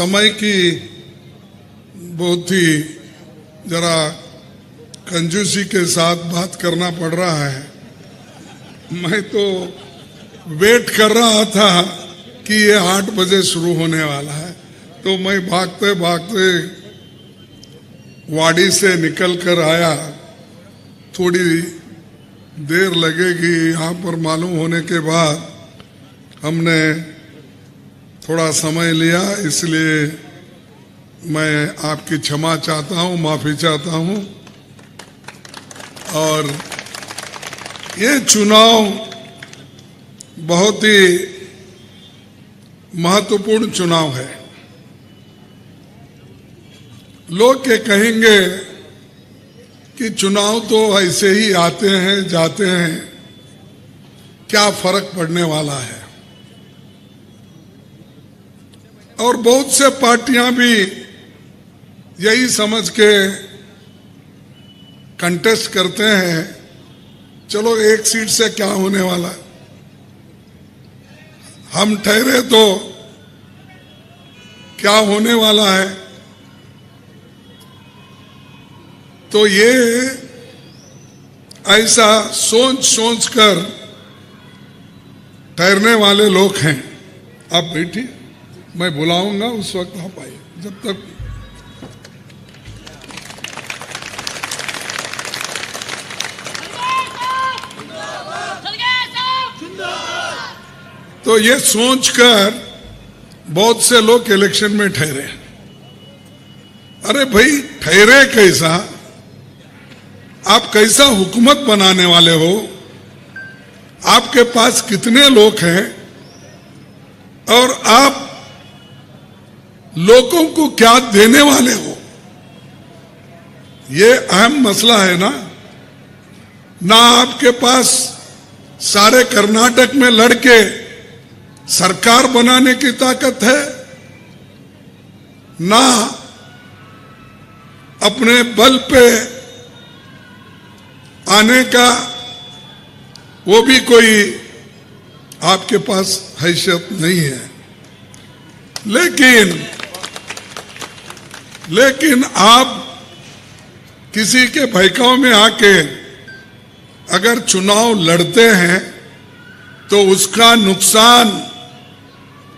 समय की बहुत ही जरा कंजूसी के साथ बात करना पड़ रहा है। मैं तो वेट कर रहा था कि ये 8 बजे शुरू होने वाला है, तो मैं भागते भागते वाड़ी से निकल कर आया। थोड़ी देर लगेगी यहाँ पर मालूम होने के बाद हमने थोड़ा समय लिया, इसलिए मैं आपकी क्षमा चाहता हूँ, माफ़ी चाहता हूँ। और ये चुनाव बहुत ही महत्वपूर्ण चुनाव है। लोग के कहेंगे कि चुनाव तो ऐसे ही आते हैं जाते हैं, क्या फर्क पड़ने वाला है। और बहुत से पार्टियां भी यही समझ के कंटेस्ट करते हैं, चलो 1 सीट से क्या होने वाला है, हम ठहरे तो क्या होने वाला है। तो ये ऐसा सोच सोच कर ठहरने वाले लोग हैं। आप बैठिए, मैं बुलाऊंगा उस वक्त आप आइए। जब तक तो ये सोचकर बहुत से लोग इलेक्शन में ठहरे। अरे भाई, ठहरे कैसा? आप कैसा हुकूमत बनाने वाले हो? आपके पास कितने लोग हैं और आप लोगों को क्या देने वाले हो? ये अहम मसला है ना। ना आपके पास सारे कर्नाटक में लड़के सरकार बनाने की ताकत है, ना अपने बल पे आने का वो भी कोई आपके पास हैसियत नहीं है। लेकिन आप किसी के बहकाव में आके अगर चुनाव लड़ते हैं तो उसका नुकसान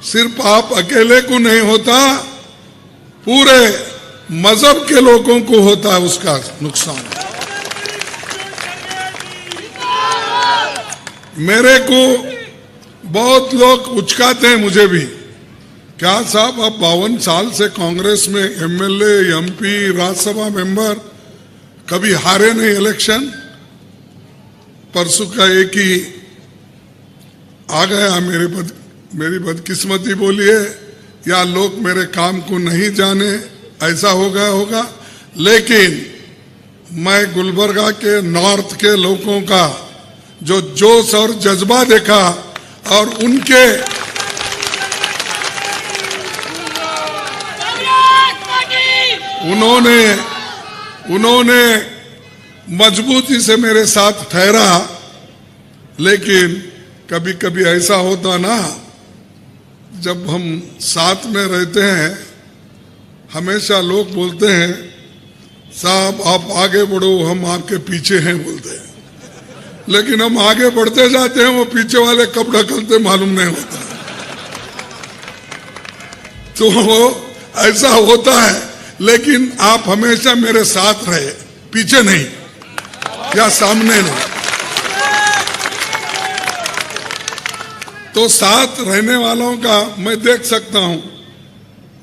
सिर्फ आप अकेले को नहीं होता, पूरे मजहब के लोगों को होता है उसका नुकसान। मेरे को बहुत लोग उचकाते हैं, मुझे भी, क्या साहब आप 52 साल से कांग्रेस में एमएलए, एमपी, राज्यसभा मेंबर, कभी हारे नहीं इलेक्शन। परसों का एक ही आ गया, मेरी बदकिस्मती बोलिए या लोग मेरे काम को नहीं जाने, ऐसा हो गया होगा। लेकिन मैं गुलबर्गा के नॉर्थ के लोगों का जो जोश और जज्बा देखा और उन्होंने मजबूती से मेरे साथ ठहरा। लेकिन कभी कभी ऐसा होता ना, जब हम साथ में रहते हैं, हमेशा लोग बोलते हैं साहब आप आगे बढ़ो, हम आपके पीछे हैं बोलते हैं। लेकिन हम आगे बढ़ते जाते हैं, वो पीछे वाले कब ढकलते मालूम नहीं होता। तो ऐसा होता है, लेकिन आप हमेशा मेरे साथ रहे, पीछे नहीं या सामने नहीं। तो साथ रहने वालों का मैं देख सकता हूं,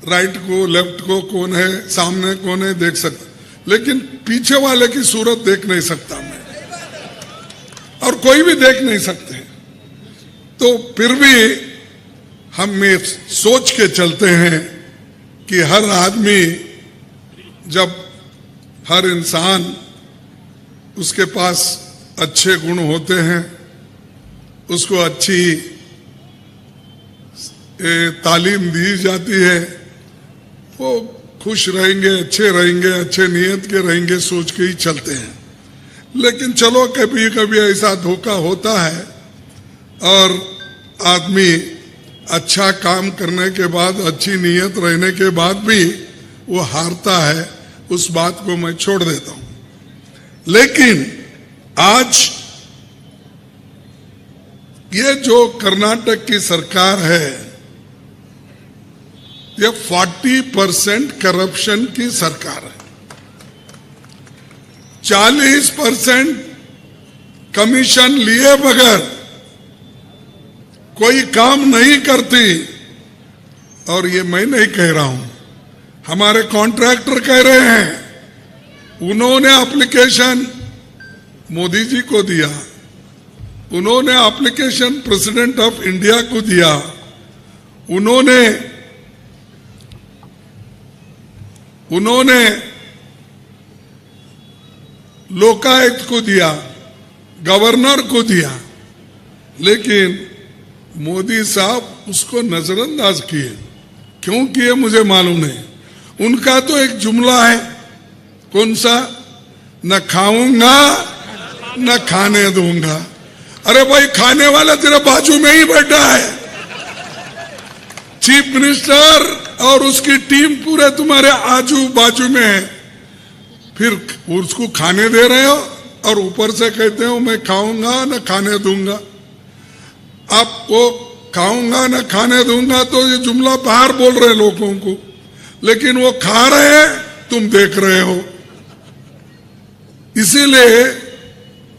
राइट को लेफ्ट को कौन है, सामने कौन है देख सकता, लेकिन पीछे वाले की सूरत देख नहीं सकता मैं, और कोई भी देख नहीं सकते। तो फिर भी हम ये सोच के चलते हैं कि हर आदमी, जब हर इंसान उसके पास अच्छे गुण होते हैं, उसको अच्छी तालीम दी जाती है, वो खुश रहेंगे, अच्छे नीयत के रहेंगे, सोच के ही चलते हैं। लेकिन चलो कभी कभी ऐसा धोखा होता है और आदमी अच्छा काम करने के बाद, अच्छी नीयत रहने के बाद भी वो हारता है, उस बात को मैं छोड़ देता हूं। लेकिन आज ये जो कर्नाटक की सरकार है, ये 40% करप्शन की सरकार है। 40% कमीशन लिए बगैर कोई काम नहीं करती। और ये मैं नहीं कह रहा हूं, हमारे कॉन्ट्रैक्टर कह रहे हैं। उन्होंने एप्लीकेशन मोदी जी को दिया, उन्होंने एप्लीकेशन प्रेसिडेंट ऑफ इंडिया को दिया, उन्होंने लोकायुक्त को दिया, गवर्नर को दिया, लेकिन मोदी साहब उसको नजरअंदाज किए। क्यों किए मुझे मालूम नहीं। उनका तो एक जुमला है, कौन सा? न खाऊंगा न खाने दूंगा। अरे भाई, खाने वाला तेरे बाजू में ही बैठा है। चीफ मिनिस्टर और उसकी टीम पूरे तुम्हारे आजू बाजू में है, फिर उसको खाने दे रहे हो और ऊपर से कहते हो मैं खाऊंगा न खाने दूंगा। आप वो खाऊंगा न खाने दूंगा तो ये जुमला बाहर बोल रहे लोगों को, लेकिन वो खा रहे हैं, तुम देख रहे हो। इसीलिए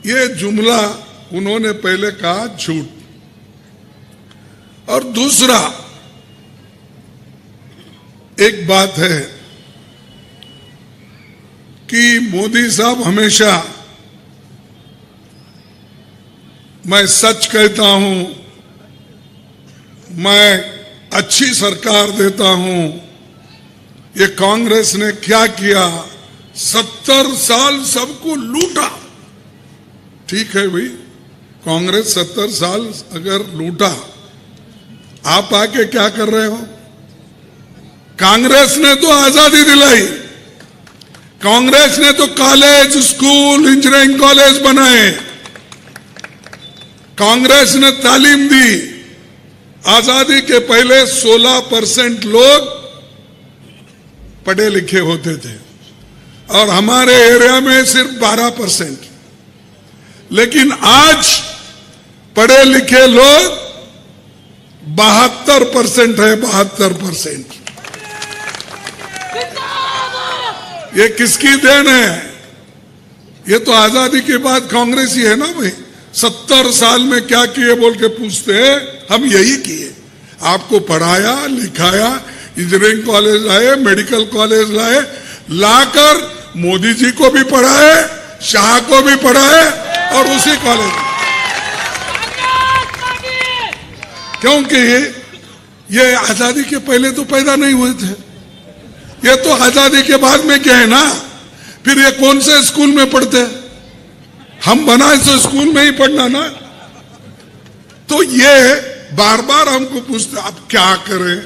ये जुमला उन्होंने पहले कहा झूठ। और दूसरा एक बात है कि मोदी साहब हमेशा मैं सच कहता हूं, मैं अच्छी सरकार देता हूं। ये कांग्रेस ने क्या किया? 70 साल सबको लूटा। ठीक है भाई, कांग्रेस 70 साल अगर लूटा, आप आके क्या कर रहे हो? कांग्रेस ने तो आजादी दिलाई, कांग्रेस ने तो कॉलेज, स्कूल, इंजीनियरिंग कॉलेज बनाए, कांग्रेस ने तालीम दी। आजादी के पहले 16% लोग पढ़े लिखे होते थे और हमारे एरिया में सिर्फ 12%। लेकिन आज पढ़े लिखे लोग 72% है, 72%। ये किसकी देन है? ये तो आजादी के बाद कांग्रेस ही है ना भाई। 70 साल में क्या किए बोल के पूछते हैं, हम यही किए। आपको पढ़ाया लिखाया, इंजीनियरिंग कॉलेज लाए, मेडिकल कॉलेज लाए, लाकर मोदी जी को भी पढ़ाए, शाह को भी पढ़ाए और उसी कॉलेज। क्योंकि ये आजादी के पहले तो पैदा नहीं हुए थे, ये तो आजादी के बाद में क्या है ना। फिर ये कौन से स्कूल में पढ़ते हैं? हम बनाए तो स्कूल में ही पढ़ना ना। तो ये बार बार हमको पूछते आप क्या करें,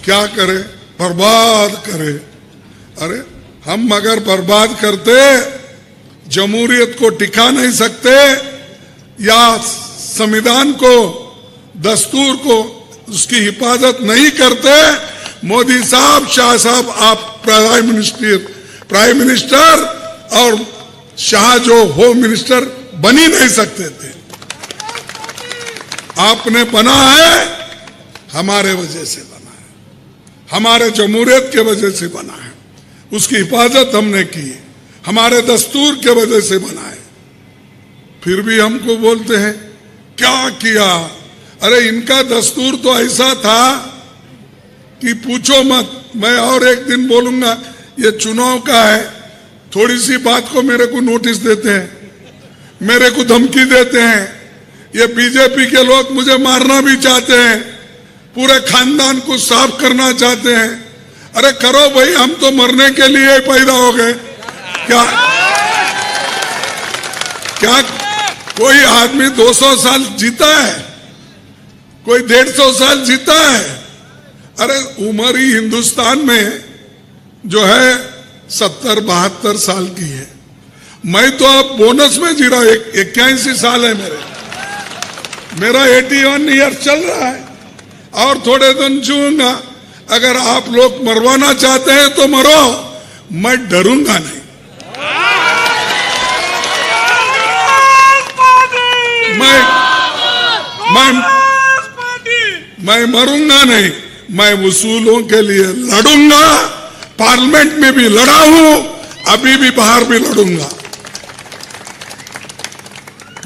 क्या करें? बर्बाद करें। अरे हम अगर बर्बाद करते, जमहूरियत को टिका नहीं सकते, या संविधान को, दस्तूर को, उसकी हिफाजत नहीं करते, मोदी साहब, शाह साहब, आप प्राइम मिनिस्टर और शाह जो होम मिनिस्टर बन ही नहीं सकते थे। आपने बना है, हमारे वजह से बना है, हमारे जमहूरियत के वजह से बना है, उसकी हिफाजत हमने की, हमारे दस्तूर के वजह से बना है। फिर भी हमको बोलते हैं क्या किया? अरे इनका दस्तूर तो ऐसा था कि पूछो मत। मैं और एक दिन बोलूंगा, ये चुनाव का है, थोड़ी सी बात को मेरे को नोटिस देते हैं, मेरे को धमकी देते हैं। ये बीजेपी के लोग मुझे मारना भी चाहते हैं, पूरे खानदान को साफ करना चाहते हैं। अरे करो भाई, हम तो मरने के लिए ही पैदा हो गए। क्या कोई आदमी 200 साल जीता है? कोई 150 साल जीता है? अरे उम्र ही हिंदुस्तान में जो है 70-72 साल की है। मैं तो अब बोनस में जी रहा हूं, 81 साल है मेरा 81 ईयर चल रहा है। और थोड़े दिन जीऊंगा। अगर आप लोग मरवाना चाहते हैं तो मरो, मैं डरूंगा नहीं। मैं मरूंगा नहीं, मैं वसूलों के लिए लड़ूंगा। पार्लियामेंट में भी लड़ा हूं, अभी भी बाहर भी लड़ूंगा।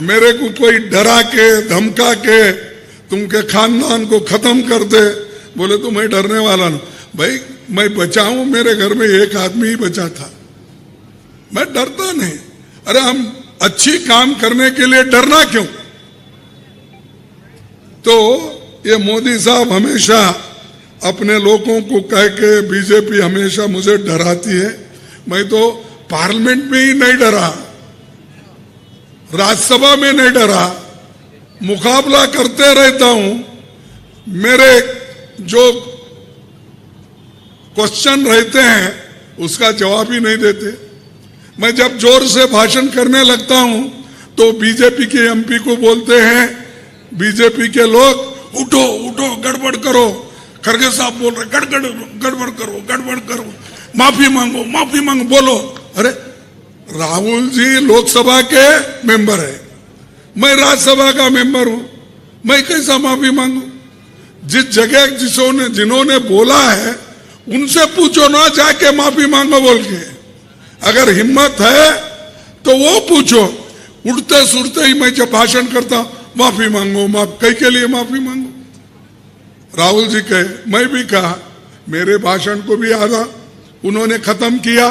मेरे को कोई डरा के धमका के तुमके खानदान को खत्म कर दे बोले तो मैं डरने वाला नहीं। भाई मैं बचा हूं, मेरे घर में एक आदमी ही बचा था, मैं डरता नहीं। अरे हम अच्छी काम करने के लिए डरना क्यों? तो ये मोदी साहब हमेशा अपने लोगों को कह के बीजेपी हमेशा मुझे डराती है। मैं तो पार्लियामेंट में ही नहीं डरा, राज्यसभा में नहीं डरा, मुकाबला करते रहता हूं। मेरे जो क्वेश्चन रहते हैं उसका जवाब ही नहीं देते। मैं जब जोर से भाषण करने लगता हूं तो बीजेपी के एमपी को बोलते हैं बीजेपी के लोग, उठो उठो गड़बड़ करो। खड़गे साहब बोल रहे गड़बड़ करो, माफी मांगो बोलो। अरे राहुल जी लोकसभा के मेंबर है, मैं राज्यसभा का मेंबर हूं, मैं कैसा माफी मांगू? जिस जगह जिन्होंने बोला है उनसे पूछो ना जाके माफी मांगो बोल के। अगर हिम्मत है तो वो पूछो। उठते सुरते ही मैं जब भाषण करता माफी मांगो, कई के लिए माफी मांगो। राहुल जी कहे, मैं भी कहा, मेरे भाषण को भी आधा उन्होंने खत्म किया,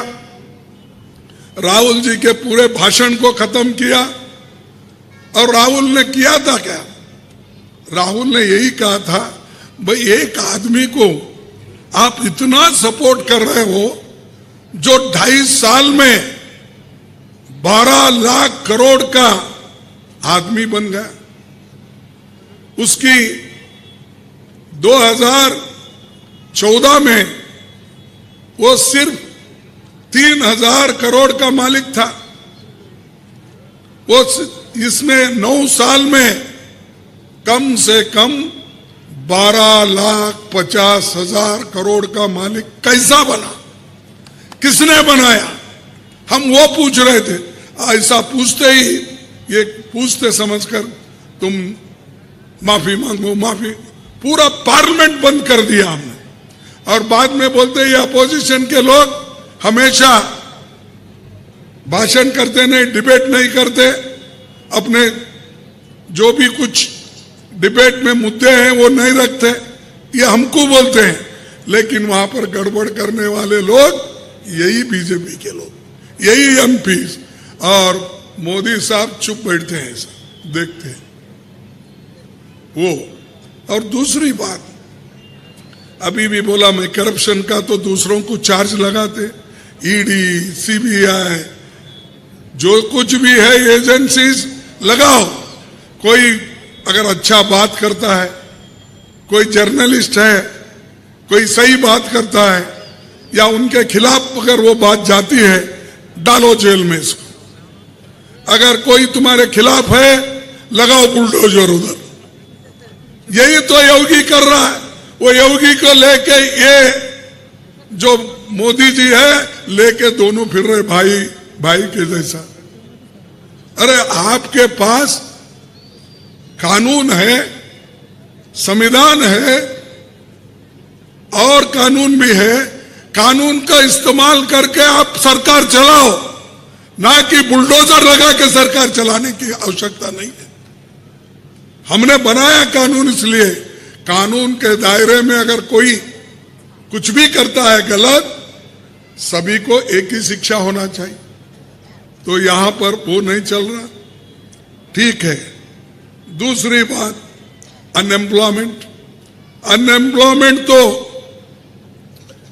राहुल जी के पूरे भाषण को खत्म किया। और राहुल ने किया था क्या? राहुल ने यही कहा था, भाई एक आदमी को आप इतना सपोर्ट कर रहे हो जो 2.5 साल में 12 लाख करोड़ का आदमी बन गया। उसकी 2014 में वो सिर्फ 3,000 करोड़ का मालिक था। वो इसमें 9 साल में कम से कम 12,50,000 करोड़ का मालिक कैसा बना? किसने बनाया? हम वो पूछ रहे थे। ऐसा पूछते ही ये पूछते समझकर तुम माफी मांगो, माफी, पूरा पार्लियामेंट बंद कर दिया हमने। और बाद में बोलते ये अपोजिशन के लोग हमेशा भाषण करते नहीं, डिबेट नहीं करते, अपने जो भी कुछ डिबेट में मुद्दे हैं वो नहीं रखते, ये हमको बोलते हैं। लेकिन वहां पर गड़बड़ करने वाले लोग यही बीजेपी के लोग, यही एमपी। और मोदी साहब चुप बैठते हैं, ऐसा देखते हैं वो। और दूसरी बात, अभी भी बोला मैं करप्शन का, तो दूसरों को चार्ज लगाते, ईडी, सीबीआई, जो कुछ भी है एजेंसीज लगाओ। कोई अगर अच्छा बात करता है, कोई जर्नलिस्ट है, कोई सही बात करता है, या उनके खिलाफ अगर वो बात जाती है, डालो जेल में इसको। अगर कोई तुम्हारे खिलाफ है, लगाओ बुलडोजर उधर। यही तो योगी कर रहा है। वो योगी को लेके ये जो मोदी जी है लेके दोनों फिर रहे भाई भाई के जैसा। अरे आपके पास कानून है, संविधान है और कानून भी है। कानून का इस्तेमाल करके आप सरकार चलाओ, ना कि बुलडोजर लगा के सरकार चलाने की आवश्यकता नहीं है। हमने बनाया कानून इसलिए, कानून के दायरे में अगर कोई कुछ भी करता है गलत, सभी को एक ही शिक्षा होना चाहिए। तो यहां पर वो नहीं चल रहा, ठीक है। दूसरी बात, अनएम्प्लॉयमेंट तो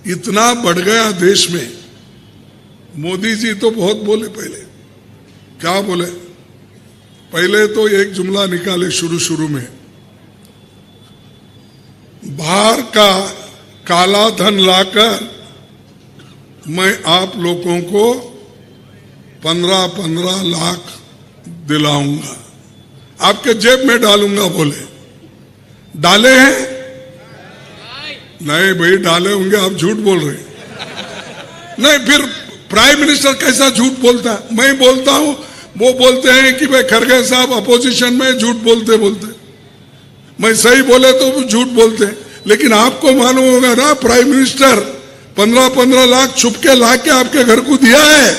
इतना बढ़ गया देश में। मोदी जी तो बहुत बोले पहले, क्या बोले? पहले तो एक जुमला निकाले शुरू में, बाहर का काला धन लाकर मैं आप लोगों को 15-15 लाख दिलाऊंगा, आपके जेब में डालूंगा बोले। डाले हैं? नहीं भाई, डाले होंगे, आप झूठ बोल रहे हैं। नहीं, फिर प्राइम मिनिस्टर कैसा झूठ बोलता है? मैं बोलता हूं, वो बोलते हैं कि भाई खड़गे साहब अपोजिशन में झूठ बोलते बोलते, मैं सही बोले तो वो झूठ बोलते हैं। लेकिन आपको मालूम होगा ना, प्राइम मिनिस्टर 15-15 लाख छुपके ला के आपके घर को दिया है,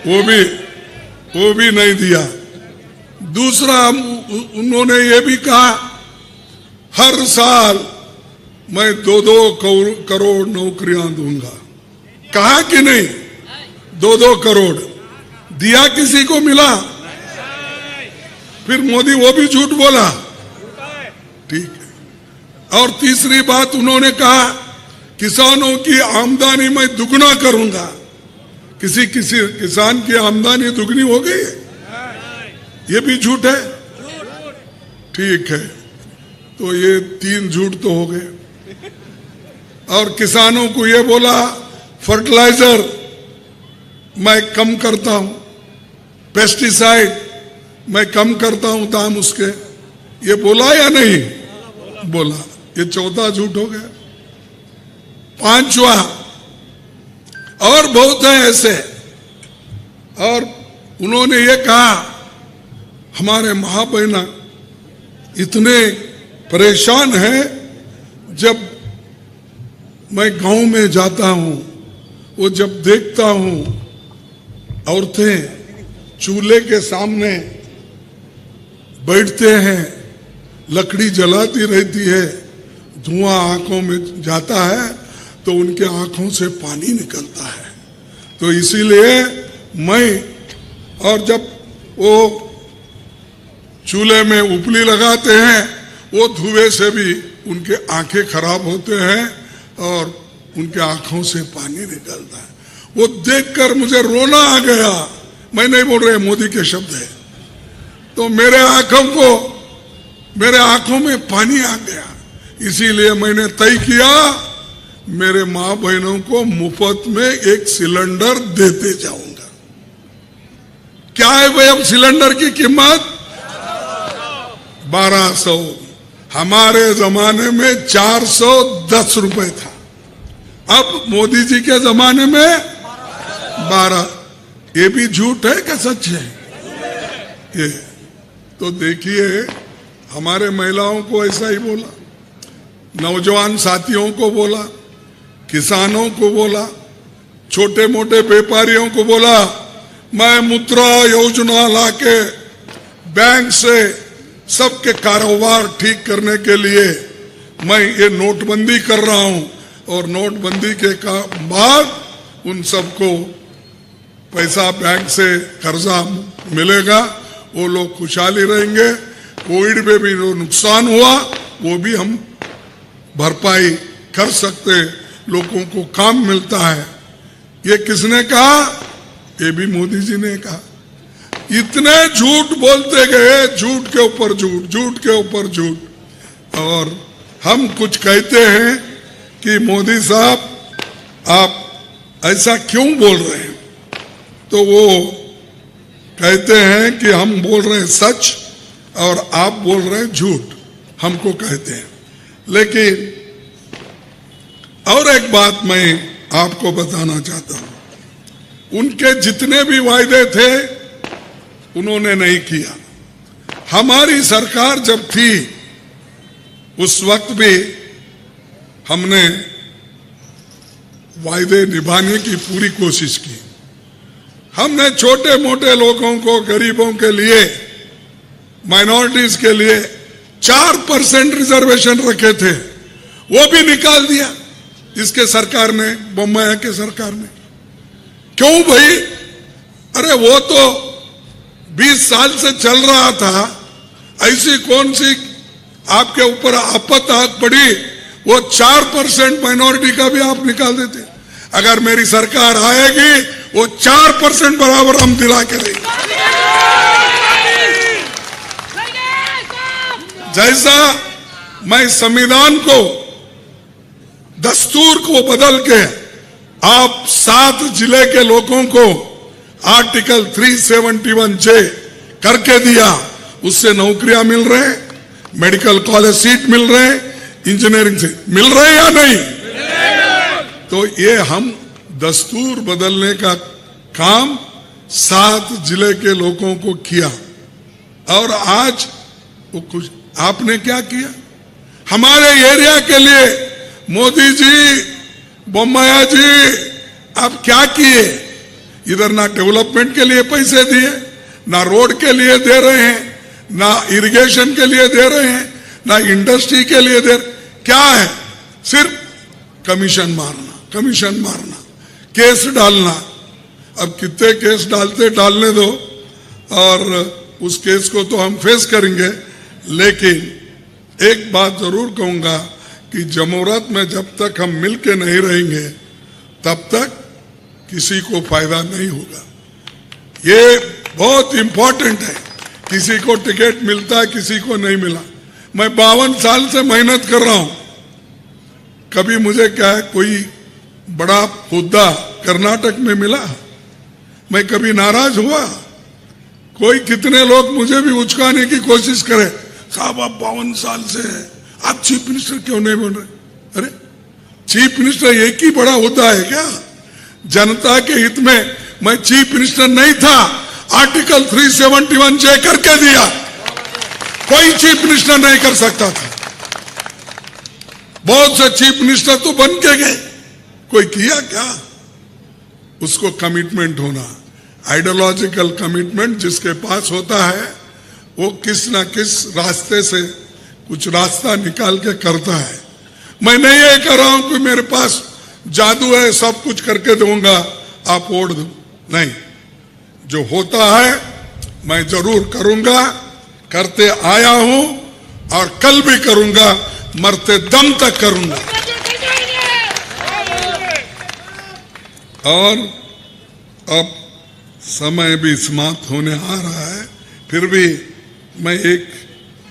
वो भी नहीं दिया। दूसरा, उन्होंने ये भी कहा हर साल मैं 2-2 करोड़ नौकरियां दूंगा। कहा कि नहीं? 2-2 करोड़ दिया, किसी को मिला? फिर मोदी वो भी झूठ बोला, ठीक है। और तीसरी बात उन्होंने कहा किसानों की आमदनी मैं दुगना करूंगा। किसी किसान की आमदनी दुगनी हो गई है? ये भी झूठ है, ठीक है। तो ये 3 झूठ तो हो गए। और किसानों को ये बोला फर्टिलाइजर मैं कम करता हूं, पेस्टिसाइड मैं कम करता हूं दाम उसके, ये बोला या नहीं बोला? ये चौथा झूठ हो गया। पांचवा, और बहुत है ऐसे। और उन्होंने ये कहा हमारे माँ बहना इतने परेशान हैं, जब मैं गांव में जाता हूं, वो जब देखता हूं औरतें चूल्हे के सामने बैठते हैं, लकड़ी जलाती रहती है, धुआं आंखों में जाता है तो उनके आंखों से पानी निकलता है। तो इसीलिए मैं, और जब वो चूल्हे में उपली लगाते हैं, वो धुएं से भी उनके आंखें खराब होते हैं और उनके आंखों से पानी निकलता है। वो देखकर मुझे रोना आ गया। मैं नहीं बोल रहे, मोदी के शब्द है। तो मेरे आंखों में पानी आ गया। इसीलिए मैंने तय किया मेरे माँ बहनों को मुफ्त में एक सिलेंडर देते जाऊंगा। क्या है भाई अब सिलेंडर की कीमत? 1200। हमारे जमाने में 410 रुपए था, अब मोदी जी के जमाने में 12। ये भी झूठ है क्या सच है? ये तो देखिए, हमारे महिलाओं को ऐसा ही बोला, नौजवान साथियों को बोला, किसानों को बोला, छोटे मोटे व्यापारियों को बोला, मैं मुद्रा योजना लाके बैंक से सबके कारोबार ठीक करने के लिए मैं ये नोटबंदी कर रहा हूं, और नोटबंदी के बाद उन सबको पैसा बैंक से कर्जा मिलेगा, वो लोग खुशहाली रहेंगे। कोविड में भी जो नुकसान हुआ वो भी हम भरपाई कर सकते, लोगों को काम मिलता है। ये किसने कहा? ये भी मोदी जी ने कहा। इतने झूठ बोलते गए, झूठ के ऊपर झूठ, झूठ के ऊपर झूठ। और हम कुछ कहते हैं कि मोदी साहब आप ऐसा क्यों बोल रहे हैं, तो वो कहते हैं कि हम बोल रहे हैं सच और आप बोल रहे हैं झूठ, हमको कहते हैं। लेकिन और एक बात मैं आपको बताना चाहता हूं, उनके जितने भी वायदे थे उन्होंने नहीं किया। हमारी सरकार जब थी उस वक्त भी हमने वायदे निभाने की पूरी कोशिश की। हमने छोटे मोटे लोगों को, गरीबों के लिए, माइनॉरिटीज के लिए 4% रिजर्वेशन रखे थे, वो भी निकाल दिया इसके सरकार ने, बम्बई के सरकार ने। क्यों भाई? अरे वो तो 20 साल से चल रहा था, ऐसी कौन सी आपके ऊपर आपत आ पड़ी? वो 4% माइनॉरिटी का भी आप निकाल देते। अगर मेरी सरकार आएगी वो 4% बराबर हम दिला के देंगे। जैसा मैं संविधान को, दस्तूर को बदल के आप 7 जिले के लोगों को आर्टिकल 371J करके दिया, उससे नौकरियां मिल रहे, मेडिकल कॉलेज सीट मिल रहे, इंजीनियरिंग से मिल रहे या नहीं? तो ये हम दस्तूर बदलने का काम 7 जिले के लोगों को किया और आज वो कुछ आपने क्या किया हमारे एरिया के लिए? मोदी जी, बोम्मैया जी, आप क्या किए? इधर ना डेवलपमेंट के लिए पैसे दिए, ना रोड के लिए दे रहे हैं, ना इरिगेशन के लिए दे रहे हैं, ना इंडस्ट्री के लिए दे रहे। क्या है? सिर्फ कमीशन मारना, केस डालना। अब कितने केस डालने दो, और उस केस को तो हम फेस करेंगे। लेकिन एक बात जरूर कहूंगा कि जमहूरत में जब तक हम मिलके नहीं रहेंगे तब तक किसी को फायदा नहीं होगा। ये बहुत इंपॉर्टेंट है। किसी को टिकट मिलता है, किसी को नहीं मिला। मैं 52 साल से मेहनत कर रहा हूं। कभी मुझे क्या है कोई बड़ा हुद्दा कर्नाटक में मिला? मैं कभी नाराज हुआ? कोई कितने लोग मुझे भी उचकाने की कोशिश करे, साहब आप 52 साल से हैं, आप चीफ मिनिस्टर क्यों नहीं बन रहे? अरे चीफ मिनिस्टर एक ही बड़ा होता है क्या? जनता के हित में मैं चीफ मिनिस्टर नहीं था, आर्टिकल 371 जे करके दिया। कोई चीफ मिनिस्टर नहीं कर सकता था। बहुत से चीफ मिनिस्टर तो बन के गए, कोई किया क्या? उसको कमिटमेंट होना, आइडियोलॉजिकल कमिटमेंट जिसके पास होता है वो किस ना किस रास्ते से कुछ रास्ता निकाल के करता है। मैं नहीं ये कर रहा हूं कि मेरे पास जादू है, सब कुछ करके दूंगा, आप वोट दो। नहीं, जो होता है मैं जरूर करूंगा, करते आया हूं और कल भी करूंगा, मरते दम तक करूंगा। और अब समय भी समाप्त होने आ रहा है, फिर भी मैं एक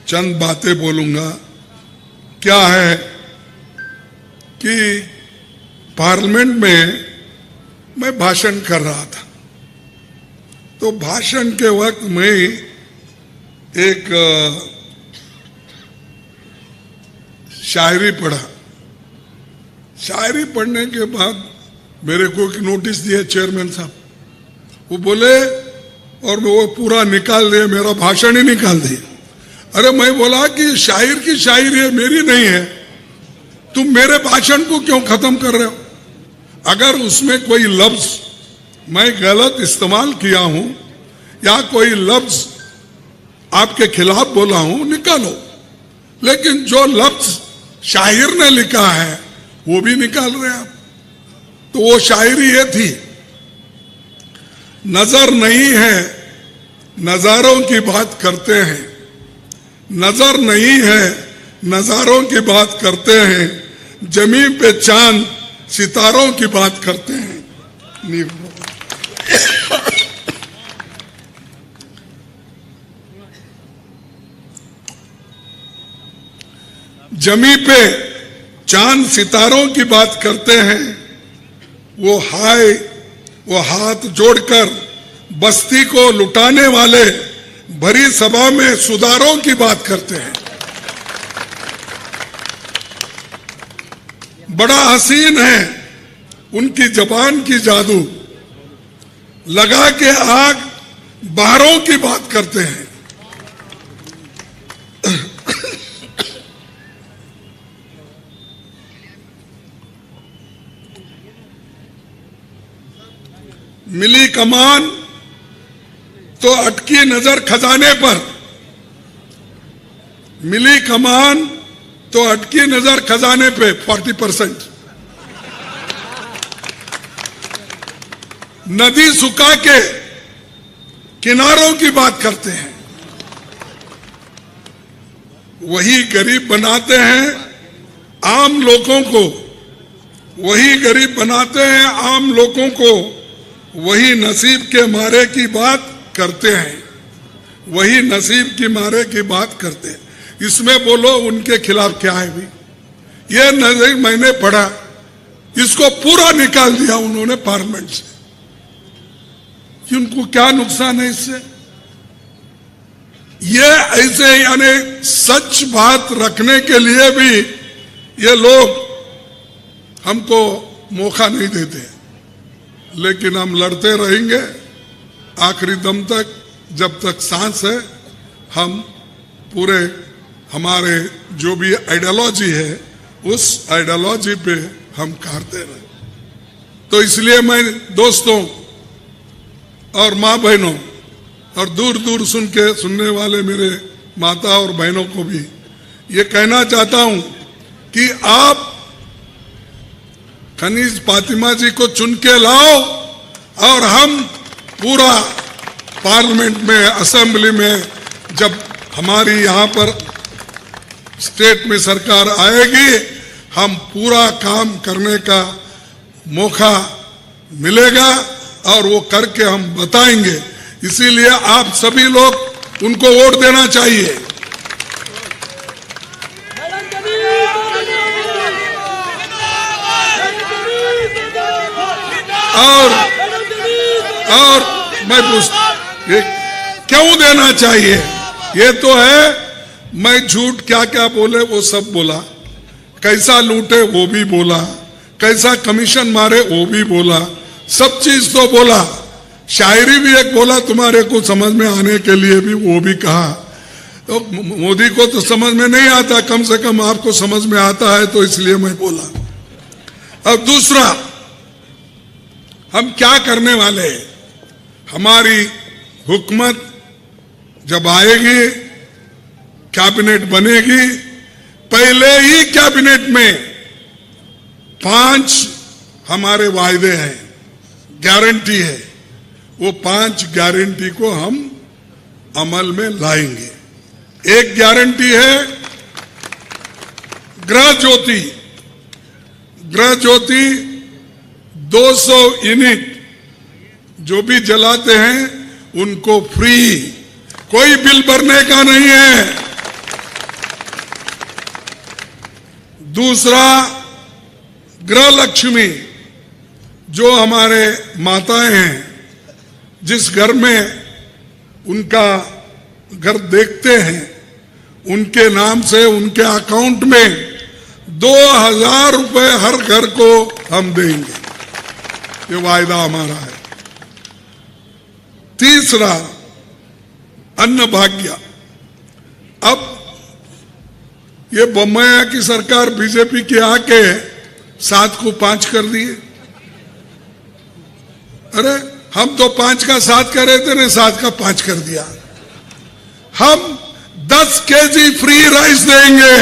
चंद बातें बोलूंगा। क्या है कि पार्लियामेंट में मैं भाषण कर रहा था, तो भाषण के वक्त मैं एक शायरी पढ़ा। शायरी पढ़ने के बाद मेरे को एक नोटिस दिया चेयरमैन साहब, वो बोले, और वो पूरा निकाल दिया, मेरा भाषण ही निकाल दिया। अरे मैं बोला कि शायर की शायरी है, मेरी नहीं है, तुम मेरे भाषण को क्यों खत्म कर रहे हो? अगर उसमें कोई लफ्ज मैं गलत इस्तेमाल किया हूं या कोई लफ्ज आपके खिलाफ बोला हूं, निकालो, लेकिन जो लफ्ज शायर ने लिखा है वो भी निकाल रहे आप। तो वो शायरी ये थी, नजर नहीं है नजारों की बात करते हैं, नजर नहीं है नजारों की बात करते हैं, जमीन पे चांद सितारों की बात करते हैं। जमी पे चांद सितारों की बात करते हैं, वो हाथ जोड़कर बस्ती को लुटाने वाले भरी सभा में सुधारों की बात करते हैं। बड़ा हसीन है उनकी जबान की जादू, लगा के आग बाहरों की बात करते हैं। मिली कमान तो अटकी नजर खजाने पर, मिली कमान तो अटकी नजर खजाने पे 40%। नदी सुखा के किनारों की बात करते हैं, वही गरीब बनाते हैं आम लोगों को, वही गरीब बनाते हैं आम लोगों को, वही नसीब के मारे की बात करते हैं, वही नसीब की मारे की बात करते हैं। इसमें बोलो उनके खिलाफ क्या है भी? ये नजर मैंने पढ़ा, इसको पूरा निकाल दिया उन्होंने पार्लियामेंट से कि उनको क्या नुकसान है इससे। ये ऐसे यानी सच बात रखने के लिए भी ये लोग हमको मौका नहीं देते, लेकिन हम लड़ते रहेंगे आखिरी दम तक। जब तक सांस है हम पूरे हमारे जो भी आइडियोलॉजी है उस आइडियोलॉजी पे हम करते रहे। तो इसलिए मैं दोस्तों और माँ बहनों और दूर दूर सुनने वाले मेरे माता और बहनों को भी ये कहना चाहता हूं कि आप खनीज फातिमा जी को चुन के लाओ और हम पूरा पार्लियामेंट में, असेंबली में, जब हमारी यहाँ पर स्टेट में सरकार आएगी, हम पूरा काम करने का मौका मिलेगा और वो करके हम बताएंगे। इसीलिए आप सभी लोग उनको वोट देना चाहिए। और मैं पूछता ये क्यों देना चाहिए? ये तो है मैं झूठ क्या क्या बोले वो सब बोला, कैसा लूटे वो भी बोला, कैसा कमीशन मारे वो भी बोला, सब चीज तो बोला। शायरी भी एक बोला तुम्हारे को समझ में आने के लिए भी, वो भी कहा। तो मोदी को तो समझ में नहीं आता, कम से कम आपको समझ में आता है, तो इसलिए मैं बोला। अब दूसरा, हम क्या करने वाले हैं? हमारी हुकूमत जब आएगी, कैबिनेट बनेगी, पहले ही कैबिनेट में 5 हमारे वायदे हैं, गारंटी है। वो 5 गारंटी को हम अमल में लाएंगे। एक गारंटी है गृह ज्योति। गृह ज्योति 200 यूनिट जो भी जलाते हैं उनको फ्री, कोई बिल भरने का नहीं है। दूसरा, गृह लक्ष्मी, जो हमारे माताएं हैं, जिस घर में उनका घर देखते हैं, उनके नाम से उनके अकाउंट में 2000 रुपए हर घर को हम देंगे। ये वायदा हमारा है। तीसरा, अन्न भाग्य। अब ये बोम्मैया की सरकार बीजेपी की आके 7 को 5 कर दिए। अरे हम तो 5 का 7 कर रहे थे ना, 7 का 5 कर दिया। हम 10 केजी फ्री राइस देंगे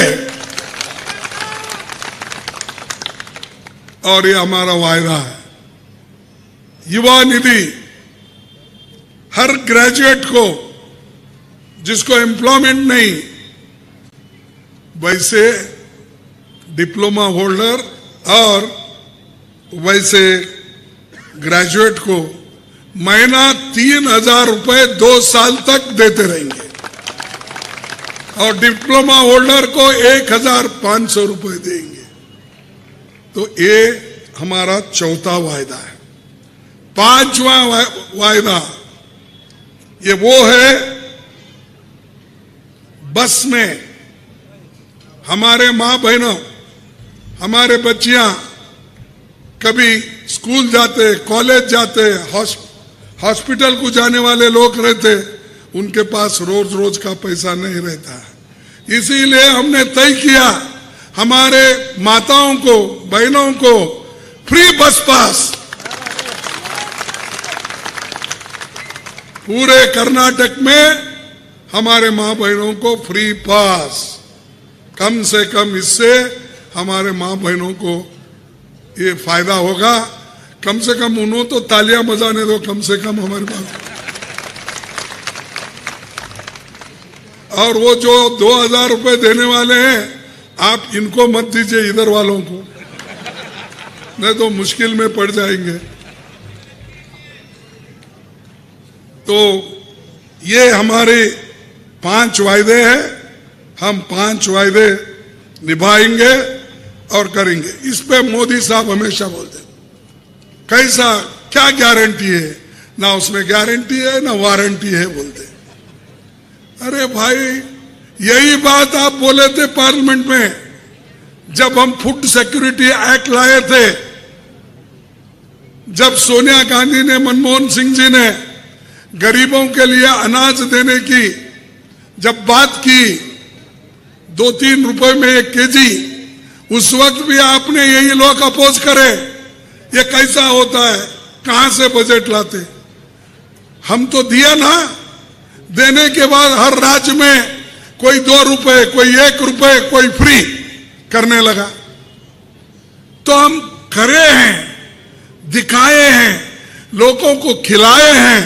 और ये हमारा वायदा है। युवा निधि, हर ग्रेजुएट को जिसको एम्प्लॉयमेंट नहीं, वैसे डिप्लोमा होल्डर और वैसे ग्रेजुएट को महीना 3000 रुपए 2 साल तक देते रहेंगे और डिप्लोमा होल्डर को 1500 रुपए देंगे। तो ये हमारा चौथा वायदा है। 5वां वायदा ये वो है, बस में हमारे माँ बहनों, हमारे बच्चियां कभी स्कूल जाते, कॉलेज जाते, हॉस्पिटल को जाने वाले लोग रहते, उनके पास रोज रोज का पैसा नहीं रहता है। इसीलिए हमने तय किया हमारे माताओं को, बहनों को फ्री बस पास। पूरे कर्नाटक में हमारे माँ बहनों को फ्री पास। कम से कम इससे हमारे माँ बहनों को ये फायदा होगा। कम से कम उन्होंने तो तालियां बजाने दो, कम से कम हमारे पास। और वो जो 2000 रुपए देने वाले हैं, आप इनको मत दीजिए, इधर वालों को, नहीं तो मुश्किल में पड़ जाएंगे। तो ये हमारे 5 वायदे हैं। हम 5 वायदे निभाएंगे और करेंगे। इस पे मोदी साहब हमेशा बोलते हैं, कैसा क्या गारंटी है? ना उसमें गारंटी है ना वारंटी है बोलते। अरे भाई, यही बात आप बोले थे पार्लियामेंट में जब हम फूड सिक्योरिटी एक्ट लाए थे, जब सोनिया गांधी ने, मनमोहन सिंह जी ने गरीबों के लिए अनाज देने की जब बात की, 2-3 रुपए में 1 केजी, उस वक्त भी आपने यही लोग अपोज करे। ये कैसा होता है, कहां से बजट लाते? हम तो दिया ना, देने के बाद हर राज्य में कोई 2 रुपए, कोई 1 रुपए, कोई फ्री करने लगा। तो हम करे हैं, दिखाए हैं, लोगों को खिलाए हैं,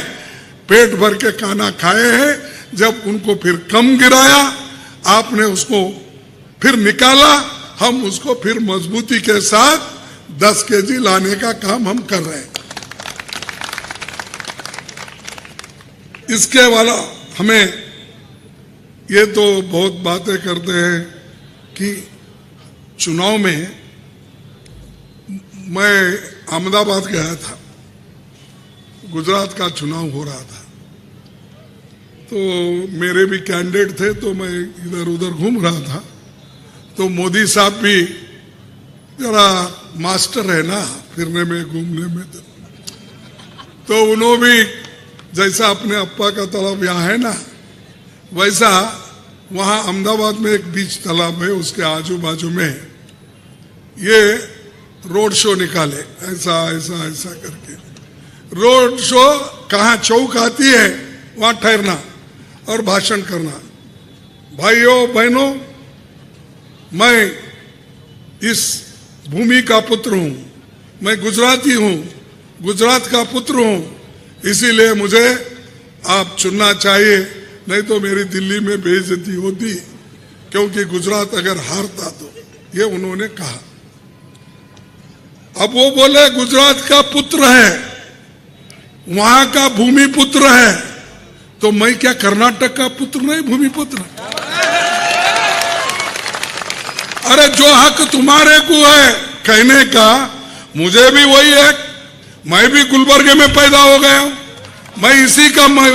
पेट भर के खाना खाए हैं। जब उनको फिर कम गिराया, आपने उसको फिर निकाला, हम उसको फिर मजबूती के साथ 10 केजी लाने का काम हम कर रहे हैं। इसके वाला हमें ये तो बहुत बातें करते हैं कि चुनाव में मैं अहमदाबाद गया था, गुजरात का चुनाव हो रहा था, तो मेरे भी कैंडिडेट थे, तो मैं इधर उधर घूम रहा था। तो मोदी साहब भी जरा मास्टर है ना फिरने में, घूमने में, तो उन्होंने भी जैसा अपने अप्पा का तालाब यहाँ है ना, वैसा वहाँ अहमदाबाद में एक बीच तालाब है, उसके आजू बाजू में ये रोड शो निकाले, ऐसा ऐसा ऐसा करके। रोड शो कहाँ चौक आती है वहां ठहरना और भाषण करना। भाइयों बहनों, मैं इस भूमि का पुत्र हूं, मैं गुजराती हूं, गुजरात का पुत्र हूं, इसीलिए मुझे आप चुनना चाहिए, नहीं तो मेरी दिल्ली में बेइज्जती होती, क्योंकि गुजरात अगर हारता तो। ये उन्होंने कहा। अब वो बोले गुजरात का पुत्र है, वहां का भूमि पुत्र है, तो मैं क्या कर्नाटक का पुत्र नहीं, भूमि पुत्र? अरे जो हक तुम्हारे को है कहने का, मुझे भी वही है। मैं भी गुलबर्गे में पैदा हो गया हूं, मैं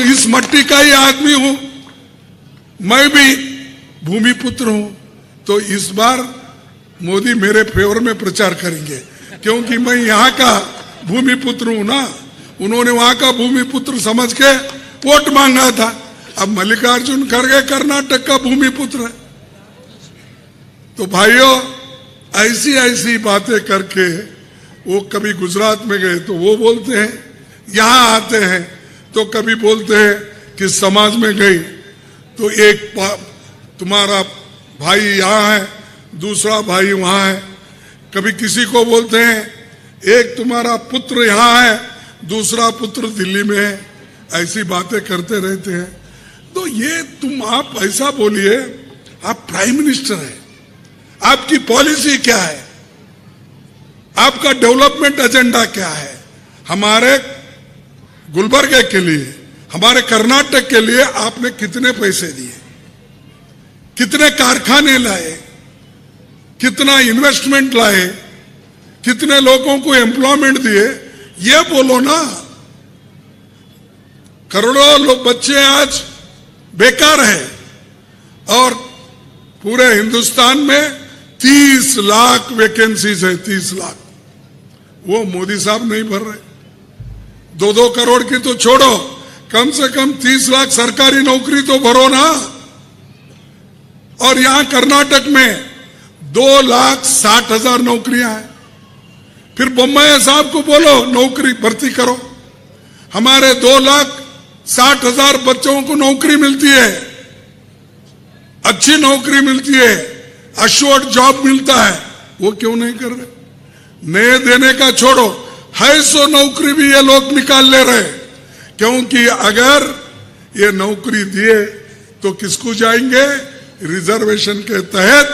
इस मट्टी का ही आदमी हूं, मैं भी भूमि पुत्र हूं। तो इस बार मोदी मेरे फेवर में प्रचार करेंगे, क्योंकि मैं यहाँ का भूमि पुत्र हूं ना। उन्होंने वहां का भूमि पुत्र समझ के वोट मांगा था। अब मल्लिकार्जुन खड़गे कर्नाटक का भूमि पुत्र है। तो भाइयों, ऐसी ऐसी बातें करके वो कभी गुजरात में गए तो वो बोलते हैं, यहाँ आते हैं तो कभी बोलते हैं कि समाज में गई तो एक तुम्हारा भाई यहाँ है, दूसरा भाई वहां है। कभी किसी को बोलते हैं एक तुम्हारा पुत्र यहाँ है, दूसरा पुत्र दिल्ली में है। ऐसी बातें करते रहते हैं। तो ये आप ऐसा बोलिए, आप प्राइम मिनिस्टर हैं, आपकी पॉलिसी क्या है, आपका डेवलपमेंट एजेंडा क्या है? हमारे गुलबर्गे के लिए, हमारे कर्नाटक के लिए आपने कितने पैसे दिए, कितने कारखाने लाए, कितना इन्वेस्टमेंट लाए, कितने लोगों को एम्प्लॉयमेंट दिए, ये बोलो ना। करोड़ों लोग बच्चे आज बेकार हैं और पूरे हिंदुस्तान में 30 लाख वैकेंसीज है, 30 लाख। वो मोदी साहब नहीं भर रहे। 2-2 करोड़ की तो छोड़ो, कम से कम 30 लाख सरकारी नौकरी तो भरो ना। और यहां कर्नाटक में 2,60,000 नौकरियां हैं। फिर बोम्मई साहब को बोलो नौकरी भर्ती करो। हमारे 2,60,000 बच्चों को नौकरी मिलती है, अच्छी नौकरी मिलती है, अश्योर्ड जॉब मिलता है, वो क्यों नहीं कर रहे? नए देने का छोड़ो, है सो नौकरी भी ये लोग निकाल ले रहे। क्योंकि अगर ये नौकरी दिए तो किसको जाएंगे? रिजर्वेशन के तहत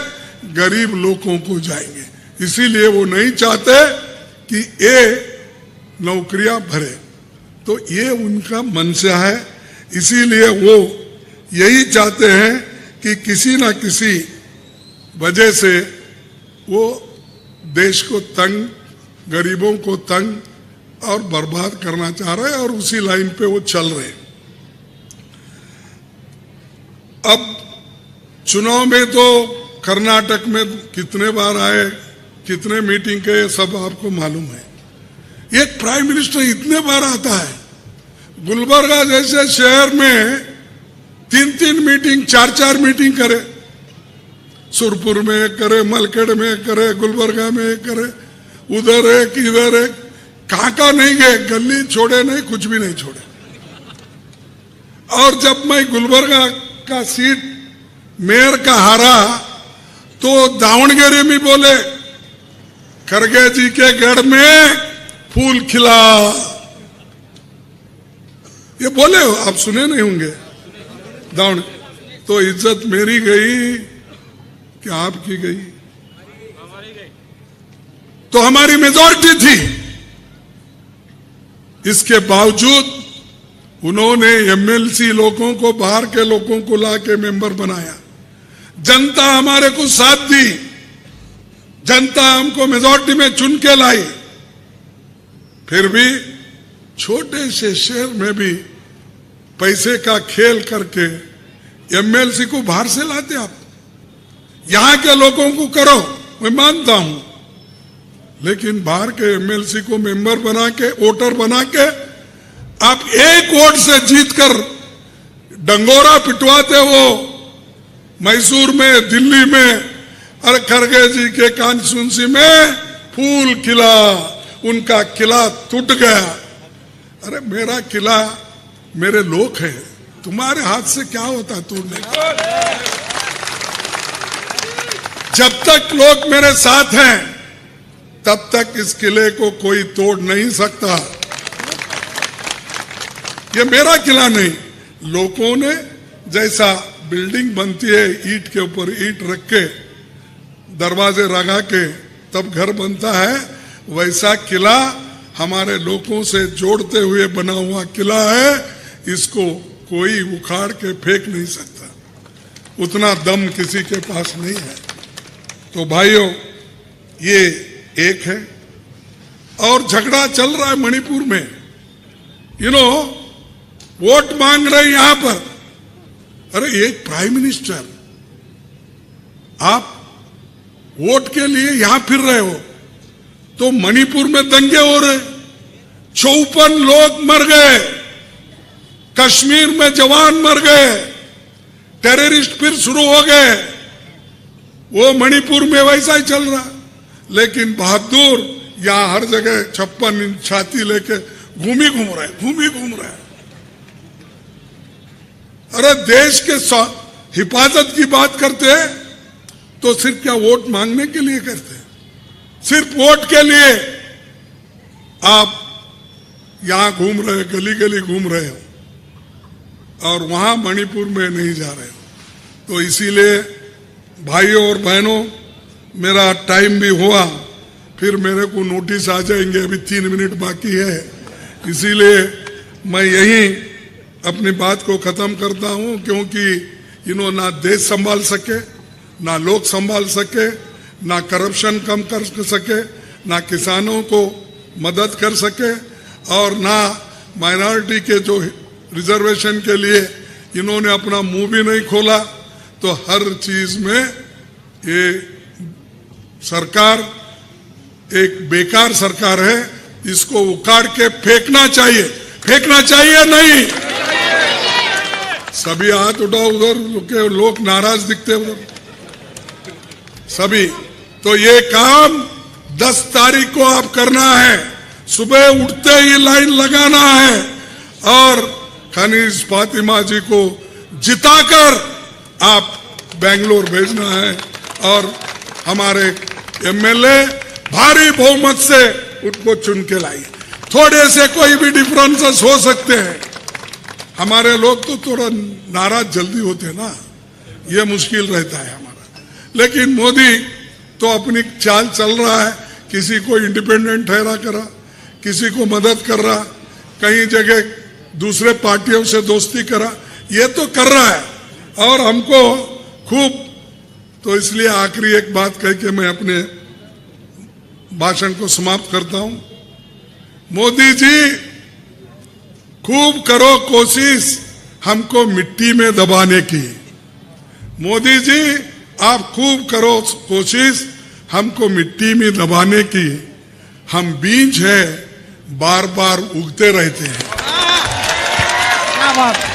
गरीब लोगों को जाएंगे। इसीलिए वो नहीं चाहते कि ये नौकरियां भरे। तो ये उनका मंशा है। इसीलिए वो यही चाहते हैं कि किसी ना किसी वजह से वो देश को तंग, गरीबों को तंग और बर्बाद करना चाह रहे हैं और उसी लाइन पे वो चल रहे हैं। अब चुनाव में तो कर्नाटक में कितने बार आए, कितने मीटिंग के, सब आपको मालूम है। एक प्राइम मिनिस्टर इतने बार आता है, गुलबर्गा जैसे शहर में 3-3 मीटिंग, 4-4 मीटिंग करे, सुरपुर में करे, मलकेड़ में करे, गुलबर्गा में करे, उधर एक इधर एक, कहाँ नहीं गए, गली छोड़े नहीं, कुछ भी नहीं छोड़े। और जब मैं गुलबर्गा का सीट मेयर का हारा तो दावणगेरे में बोले खड़गे जी के गढ़ में फूल खिला, ये बोले हो, आप सुने नहीं होंगे दावण। तो इज्जत मेरी गई कि आपकी गई? तो हमारी मेजॉरिटी थी, इसके बावजूद उन्होंने एमएलसी लोगों को, बाहर के लोगों को लाके मेंबर बनाया। जनता हमारे को साथ दी, जनता हमको मेजॉरिटी में चुन के लाई। फिर भी छोटे से शहर में भी पैसे का खेल करके एमएलसी को बाहर से लाते आप। यहां के लोगों को करो, मैं मानता हूं, लेकिन बाहर के एमएलसी को मेंबर बना के, वोटर बना के आप एक वोट से जीतकर डंगोरा पिटवाते हो मैसूर में, दिल्ली में। अरे खड़गे जी के कॉन्स्टिट्यूंसी में फूल खिला, उनका किला टूट गया। अरे मेरा किला मेरे लोग हैं, तुम्हारे हाथ से क्या होता तोड़ने का? जब तक लोग मेरे साथ हैं तब तक इस किले को कोई तोड़ नहीं सकता। ये मेरा किला नहीं, लोगों ने जैसा बिल्डिंग बनती है ईंट के ऊपर ईंट रख के, दरवाजे लगा के तब घर बनता है, वैसा किला हमारे लोगों से जोड़ते हुए बना हुआ किला है। इसको कोई उखाड़ के फेंक नहीं सकता, उतना दम किसी के पास नहीं है। तो भाइयों, ये एक है। और झगड़ा चल रहा है मणिपुर में, वोट मांग रहे यहां पर। अरे एक प्राइम मिनिस्टर, आप वोट के लिए यहां फिर रहे हो, तो मणिपुर में दंगे हो रहे, 54 लोग मर गए, कश्मीर में जवान मर गए, टेररिस्ट फिर शुरू हो गए। वो मणिपुर में वैसा ही चल रहा। लेकिन बहादुर यहां हर जगह 56 इंच छाती लेके घूम रहे। अरे देश के हिफाजत की बात करते हैं तो सिर्फ क्या वोट मांगने के लिए करते हैं? सिर्फ वोट के लिए आप यहां घूम रहे, गली गली घूम रहे हो, और वहां मणिपुर में नहीं जा रहे हो। तो इसीलिए भाइयों और बहनों, मेरा टाइम भी हुआ, फिर मेरे को नोटिस आ जाएंगे, अभी 3 मिनट बाकी है। इसीलिए मैं यहीं अपनी बात को खत्म करता हूं, क्योंकि इन्होंने ना देश संभाल सके, ना लोग संभाल सके, ना करप्शन कम कर सके, ना किसानों को मदद कर सके, और ना माइनॉरिटी के जो रिजर्वेशन के लिए इन्होंने अपना मुंह भी नहीं खोला। तो हर चीज में ये सरकार एक बेकार सरकार है, इसको उखाड़ के फेंकना चाहिए नहीं। सभी हाथ उठाओ, उधर के लोग नाराज दिखते उधर सभी। तो ये काम 10 तारीख को आप करना है, सुबह उठते ही लाइन लगाना है, और खनीज फातिमा जी को जिताकर आप बेंगलोर भेजना है, और हमारे एमएलए भारी बहुमत से उनको चुन के लाइए। थोड़े से कोई भी डिफरेंसेस हो सकते हैं, हमारे लोग तो थोड़ा नाराज जल्दी होते हैं ना, ये मुश्किल रहता है हमारा। लेकिन मोदी तो अपनी चाल चल रहा है, किसी को इंडिपेंडेंट ठहरा करा, किसी को मदद कर रहा, कई जगह दूसरे पार्टियों से दोस्ती करा, ये तो कर रहा है, और हमको खूब। तो इसलिए आखिरी एक बात कह के मैं अपने भाषण को समाप्त करता हूं। मोदी जी, खूब करो कोशिश हमको मिट्टी में दबाने की। मोदी जी, आप खूब करो कोशिश हमको मिट्टी में दबाने की। हम बीज है, बार बार उगते रहते हैं। क्या बात।